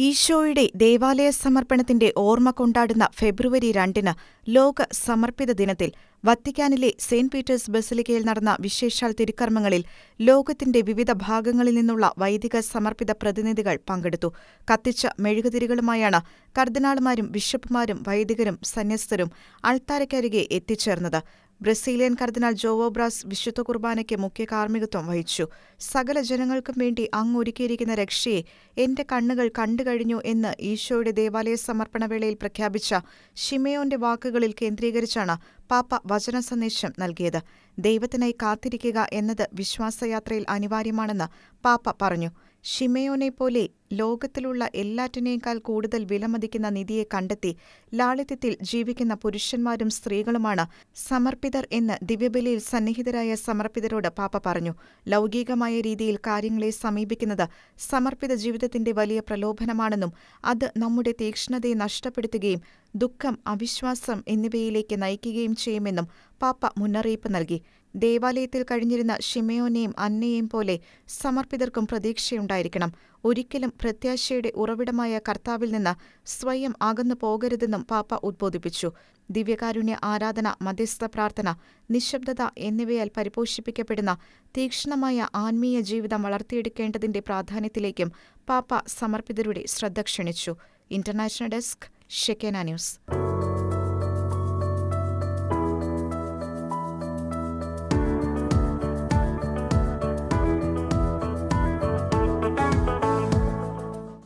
ഈശോയുടെ ദേവാലയ സമർപ്പണത്തിന്റെ ഓർമ്മ കൊണ്ടാടുന്ന ഫെബ്രുവരി 2 ലോക സമർപ്പിത ദിനത്തിൽ വത്തിക്കാനിലെ സെന്റ് പീറ്റേഴ്സ് ബസിലിക്കയിൽ നടന്ന വിശേഷാൽ തിരുക്കർമ്മങ്ങളിൽ ലോകത്തിന്റെ വിവിധ ഭാഗങ്ങളിൽ നിന്നുള്ള വൈദിക സമർപ്പിത പ്രതിനിധികൾ പങ്കെടുത്തു. കത്തിച്ച മെഴുകുതിരികളുമായാണ് കർദിനാൾമാരും ബിഷപ്പുമാരും വൈദികരും സന്യസ്തരും അൾത്താരയ്ക്കരികെ എത്തിച്ചേർന്നത്. ബ്രസീലിയൻ കർദിനാൾ ജോവോ ബ്രാസ് വിശുദ്ധ കുർബാനയ്ക്ക് മുഖ്യ കാർമ്മികത്വം വഹിച്ചു. സകല ജനങ്ങൾക്കും വേണ്ടി അങ്ങ് ഒരുക്കിയിരിക്കുന്ന രക്ഷയെ എന്റെ കണ്ണുകൾ കണ്ടുകഴിഞ്ഞു എന്ന് ഈശോയുടെ ദേവാലയ സമർപ്പണവേളയിൽ പ്രഖ്യാപിച്ച ശിമയോന്റെ വാക്കുകളിൽ കേന്ദ്രീകരിച്ചാണ് പാപ്പ വചന സന്ദേശം നൽകിയത്. ദൈവത്തിനായി കാത്തിരിക്കുക എന്നത് വിശ്വാസയാത്രയിൽ അനിവാര്യമാണെന്ന് പാപ്പ പറഞ്ഞു. ശിമയോനെപ്പോലെ ലോകത്തിലുള്ള എല്ലാറ്റിനേക്കാൾ കൂടുതൽ വിലമതിക്കുന്ന നിധിയെ കണ്ടെത്തി ലാളിത്യത്തിൽ ജീവിക്കുന്ന പുരുഷന്മാരും സ്ത്രീകളുമാണ് സമർപ്പിതർ എന്ന് ദിവ്യബലിയിൽ സന്നിഹിതരായ സമർപ്പിതരോട് പാപ്പ പറഞ്ഞു. ലൗകികമായ രീതിയിൽ കാര്യങ്ങളെ സമീപിക്കുന്നത് സമർപ്പിത ജീവിതത്തിന്റെ വലിയ പ്രലോഭനമാണെന്നും അത് നമ്മുടെ തീക്ഷ്ണതയെ നഷ്ടപ്പെടുത്തുകയും ദുഃഖം, അവിശ്വാസം എന്നിവയിലേക്ക് നയിക്കുകയും ചെയ്യുമെന്നും പാപ്പ മുന്നറിയിപ്പ് നൽകി. ദേവാലയത്തിൽ കഴിഞ്ഞിരുന്ന ശിമയോനെയും അന്നയെയും പോലെ സമർപ്പിതർക്കും പ്രതീക്ഷയുണ്ടായിരിക്കണം. ഒരിക്കലും പ്രത്യാശയുടെ ഉറവിടമായ കർത്താവിൽ നിന്ന് സ്വയം അകന്നു പോകരുതെന്നും പാപ്പ ഉദ്ബോധിപ്പിച്ചു. ദിവ്യകാരുണ്യ ആരാധന, മധ്യസ്ഥ പ്രാർത്ഥന, നിശബ്ദത എന്നിവയാൽ പരിപോഷിപ്പിക്കപ്പെടുന്ന തീക്ഷ്ണമായ ആത്മീയ ജീവിതം വളർത്തിയെടുക്കേണ്ടതിന്റെ പ്രാധാന്യത്തിലേക്കും പാപ്പ സമർപ്പിതരുടെ ശ്രദ്ധ ക്ഷണിച്ചു. International desk, Shekinah news.